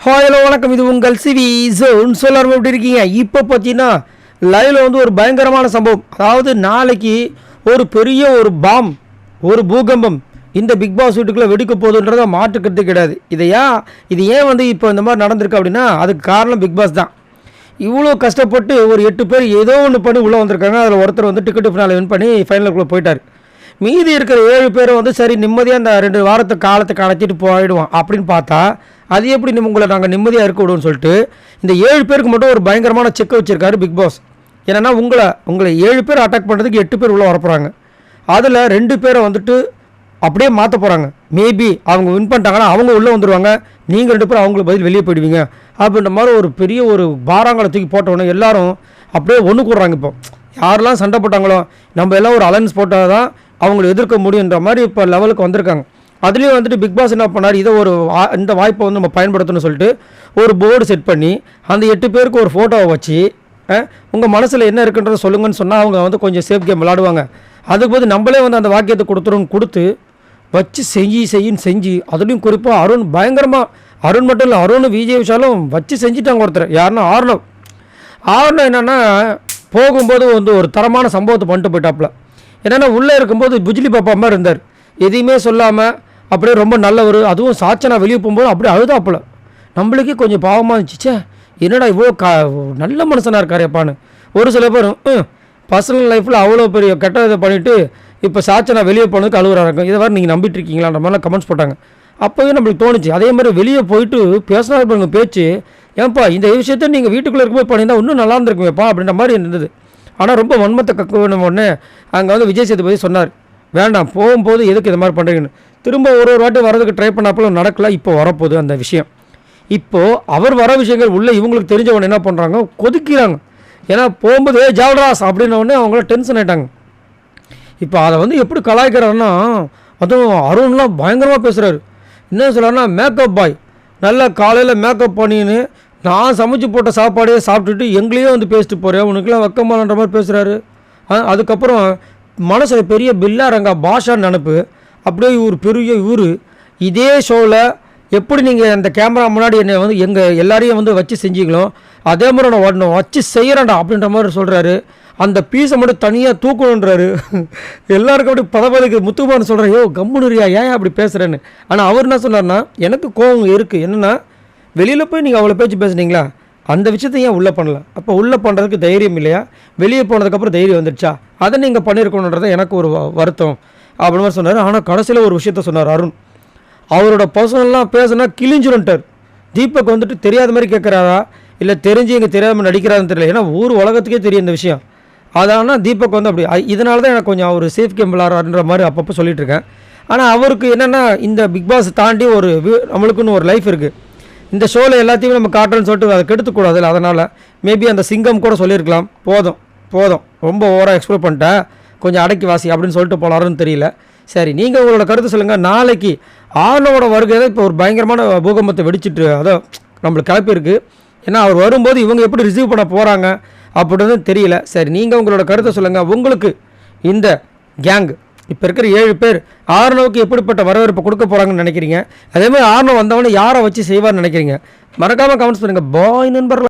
Hello வணக்கம், இது உங்கள் சிவி ஜோன். சொல்லாமல் எப்படி இருக்கீங்க? இப்போ பார்த்தீங்கன்னா லைவில் வந்து ஒரு பயங்கரமான சம்பவம். அதாவது நாளைக்கு ஒரு பெரிய ஒரு பூகம்பம் இந்த பிக் பாஸ் வீட்டுக்குள்ளே வெடிக்க போகுதுன்றத மாற்றுக்கிறது கிடையாது. இது ஏன் வந்து இப்போ இந்த மாதிரி நடந்திருக்கு அப்படின்னா அதுக்கு காரணம் பிக் பாஸ் தான். இவ்வளோ கஷ்டப்பட்டு ஒரு 8 பேர் ஏதோ ஒன்று பண்ணி உள்ளே வந்திருக்காங்க. அதில் ஒருத்தர் வந்து டிக்கெட்டு ஃபினால வின் பண்ணி ஃபைனலுக்குள்ளே போயிட்டார். மீதி இருக்கிற 7 பேரை வந்து சரி நிம்மதியாக அந்த 2 வாரத்து காலத்துக்கு அடைச்சிட்டு போயிடுவோம் அப்படின்னு பார்த்தா அது எப்படி உங்களை நாங்கள் நிம்மதியாக இருக்க விடுவோம்னு சொல்லிட்டு இந்த 7 பேருக்கு மட்டும் ஒரு பயங்கரமான செக் வச்சுருக்காரு பிக் பாஸ். ஏன்னா உங்களை 7 பேர் அட்டாக் பண்ணுறதுக்கு 8 பேர் உள்ளே வரப்போகிறாங்க. அதில் 2 பேரை வந்துட்டு அப்படியே மாற்ற போகிறாங்க. மேபி அவங்க வின் பண்ணிட்டாங்கன்னா அவங்க உள்ளே வந்துடுவாங்க, நீங்கள் 2 பேர் அவங்களுக்கு பதில் வெளியே போயிடுவீங்க அப்படின்ற மாதிரி ஒரு பெரிய ஒரு பாராங்களை தூக்கி போட்டவுடனே எல்லாரும் அப்படியே ஒன்று கூடுறாங்க. இப்போ யாரெல்லாம் சண்டை போட்டாங்களோ நம்ம எல்லாம் ஒரு அலைன்ஸ் போட்டால் தான் அவங்களை எதிர்க்க முடியுன்ற மாதிரி இப்போ லெவலுக்கு வந்திருக்காங்க. அதுலேயும் வந்துட்டு பிக் பாஸ் என்ன பண்ணார், இதை இந்த வாய்ப்பை வந்து நம்ம பயன்படுத்தணும்னு சொல்லிட்டு ஒரு போர்டு செட் பண்ணி அந்த 8 பேருக்கு ஒரு ஃபோட்டோவை வச்சு உங்கள் மனசில் என்ன இருக்குன்றதை சொல்லுங்கன்னு சொன்னால் அவங்க வந்து கொஞ்சம் சேஃப் கேம் விளாடுவாங்க. அதுக்கு போது நம்மளே வந்து அந்த வாக்கியத்தை கொடுத்து வச்சு செஞ்சு அதுலேயும் குறிப்பாக அருண் பயங்கரமாக, அருண் மட்டும் இல்லை அருண் விஜய் விஷாலும் வச்சு செஞ்சுட்டாங்க. ஒருத்தர் யாருன்னா ஆர்னவ் என்னென்னா போகும்போது வந்து ஒரு தரமான சம்பவத்தை பண்ணிட்டு போயிட்டாப்புல. என்னென்னா உள்ளே இருக்கும்போது புஜ்லி பாப்பா மாதிரி இருந்தார், எதையுமே சொல்லாமல் அப்படியே ரொம்ப நல்லவர். அதுவும் சாச்சனா வெளியே போகும்போது அப்படியே அழுதாப்புல. நம்மளுக்கே கொஞ்சம் பாவமாக இருந்துச்சு, என்னடா இவ்வளோ நல்ல மனுஷனாக இருக்காரேப்பான்னு. ஒரு சில பேர் பர்சனல் லைஃப்பில் அவ்வளோ பெரிய கெட்டதை பண்ணிவிட்டு இப்போ சாச்சனா வெளியே போனதுக்கு அழுகுறாங்க. இருக்கும் இதை வேறு நீங்கள் நம்பிட்டு இருக்கீங்களான்ற மாதிரிலாம் கமெண்ட்ஸ் போட்டாங்க. அப்போவே நம்மளுக்கு தோணுச்சு. அதே மாதிரி வெளியே போயிட்டு பேசினா பாருங்க பேச்சு, ஏன்ப்பா இந்த விஷயத்த நீங்கள் வீட்டுக்குள்ளே இருக்கும்போது பண்ணியிருந்தால் இன்னும் நல்லா இருந்திருக்குமேப்பா அப்படின்ற மாதிரி இருந்தது. ஆனால் ரொம்ப வன்மத்தை கக்கணும் ஒன்று அங்கே வந்து விஜய் சேதுபதி சொன்னார், வேண்டாம் போகும்போது எதுக்கு இது மாதிரி பண்ணுறீங்கன்னு. திரும்ப ஒரு வாட்டி வரதுக்கு ட்ரை பண்ணாப்புல நடக்கல. இப்போ வரப்போகுது அந்த விஷயம். இப்போது அவர் வர விஷயங்கள் உள்ள இவங்களுக்கு தெரிஞ்சவொன்னே என்ன பண்ணுறாங்க, கொதிக்கிறாங்க. ஏன்னா போகும்போது ஜாவல்ராஸ் அப்படின்னோடனே அவங்கள டென்ஷன் ஆகிட்டாங்க. இப்போ அதை வந்து எப்படி கலாய்க்கிறாருன்னா, அதுவும் அருண்லாம் பயங்கரமாக பேசுகிறாரு. என்ன சொல்கிறாருன்னா, மேக்கப் பாய் நல்லா காலையில் மேக்கப் பண்ணின்னு நான் சமைச்சு போட்ட சாப்பாடையே சாப்பிட்டுட்டு எங்களையே வந்து பேசிட்டு போகிறேன், உனக்குலாம் வெக்கமானன்ற மாதிரி பேசுகிறாரு. அதுக்கப்புறம் மனசில் பெரிய பில்லாரங்கா பாஷான்னு நினப்பு. அப்படியே இவர் இதே ஷோவில் எப்படி நீங்கள் அந்த கேமரா முன்னாடி என்னை வந்து எங்கள் எல்லாரையும் வந்து வச்சு செஞ்சீங்களோ அதே மாதிரி நான் வச்சு செய்கிறேன்டா அப்படின்ற மாதிரி சொல்கிறாரு. அந்த பீஸை மட்டும் தனியாக தூக்கணுன்றாரு. எல்லாருக்கும் அப்படி பதப்பதுக்கு முத்துக்குமார் சொல்கிறேன், யோ கம்முனுரியா ஏன் அப்படி பேசுகிறேன்னு. ஆனால் அவர் என்ன சொன்னார்னா, எனக்கு கோவம் இருக்குது. என்னென்னா வெளியில் போய் நீங்கள் அவ்வளோ பேசுனீங்களா, அந்த விஷயத்தை ஏன் உள்ளே பண்ணல? அப்போ உள்ளே பண்ணுறதுக்கு தைரியம் இல்லையா? வெளியே போனதுக்கப்புறம் தைரியம் வந்துடுச்சா? அதை நீங்கள் பண்ணியிருக்கணுன்றதை எனக்கு ஒரு வருத்தம் அப்படி மாதிரி சொன்னார். ஆனால் கடைசியில் ஒரு விஷயத்த சொன்னார் அருண். அவரோட பர்சனல்லாம் பேசுனா கிழிஞ்சிருன்ட்டார். தீபக் வந்துட்டு தெரியாத மாதிரி கேட்குறாரா இல்லை தெரிஞ்சு எங்கே தெரியாமல் நடிக்கிறாருன்னு தெரியல. ஏன்னா ஊர் உலகத்துக்கே தெரியும் இந்த விஷயம். அதனால் தீபக் வந்து அப்படி இதனால தான் எனக்கு கொஞ்சம் அவர் சேஃப் கேம் விளாட்றாருன்ற மாதிரி அப்பப்போ சொல்லிட்டு இருக்கேன். ஆனால் அவருக்கு என்னென்னா இந்த பிக் பாஸ் தாண்டி ஒரு நம்மளுக்குன்னு ஒரு லைஃப் இருக்குது. இந்த ஷோவில் எல்லாத்தையுமே நம்ம காட்டுறோன்னு சொல்லிட்டு அதை கெடுத்துக்கூடாது. அதனால் மேபி அந்த சிங்கம் கூட சொல்லியிருக்கலாம், போதும் ரொம்ப ஓவராக எக்ஸ்ப்ளோர் பண்ணிட்டேன், கொஞ்சம் அடக்கி வாசி அப்படின்னு சொல்லிட்டு போனாருன்னு தெரியல. சரி, நீங்கள் உங்களோட கருத்து சொல்லுங்கள். நாளைக்கு ஆர்னவோட வருகை தான் இப்போ ஒரு பயங்கரமான பூகம்பத்தை வெடிச்சிட்டு அதான் நம்மளுக்கு கிளப்பியிருக்கு. ஏன்னா அவர் வரும்போது இவங்க எப்படி ரிசீவ் பண்ண போகிறாங்க அப்படின்னு தெரியல. சரி, நீங்கள் உங்களோட கருத்தை சொல்லுங்கள். உங்களுக்கு இந்த கேங் இப்போ இருக்கிற 7 பேர் ஆர்னவுக்கு எப்படிப்பட்ட வரவேற்பு கொடுக்க போகிறாங்கன்னு நினைக்கிறீங்க? அதேமாதிரி ஆர்னவ் வந்தவொடனே யாரை வச்சு செய்வார்னு நினைக்கிறீங்க? மறக்காமல் கமெண்ட்ஸ் பண்ணுங்கள். பாய் நண்பர்கள்.